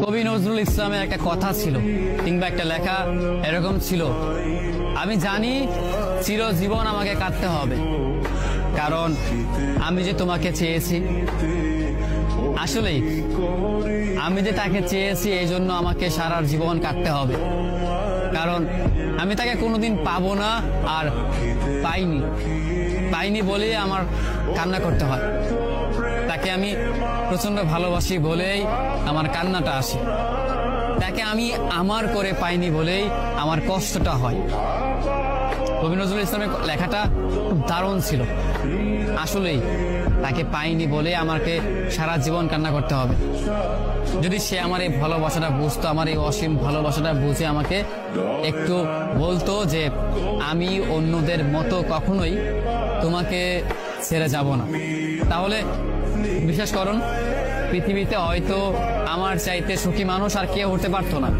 কবি নজরুল ইসলামের একটা কথা ছিল কিংবা একটা লেখা এরকম ছিল, আমি জানি চিরজীবন আমাকে কাঁদতে হবে, কারণ আমি যে তোমাকে চেয়েছি। আসলেই আমি যে তাকে চেয়েছি এই জন্য আমাকে সারা জীবন কাটতে হবে, কারণ আমি তাকে কোনোদিন পাবো না, আর পাইনি বলেই আমার কান্না করতে হয়। তাকে আমি প্রচন্ড ভালোবাসি বলেই আমার কান্নাটা আসে, তাকে আমি আমার করে পাইনি বলেই আমার কষ্টটা হয়। কবি নজরুল ইসলামের লেখাটা খুব দারুণ ছিল। আসলেই তাকে পাইনি বলে আমাকে সারা জীবন কান্না করতে হবে। যদি সে আমার এই ভালোবাসাটা বুঝতো, আমার এই অসীম ভালোবাসাটা বুঝে আমাকে একটু বলতো যে আমি অন্যদের মতো কখনোই তোমাকে ছেড়ে যাব না, তাহলে বিশ্বাস করুন পৃথিবীতে হয়তো আমার চাইতে সুখী মানুষ আর কেউ হতে পারতো না।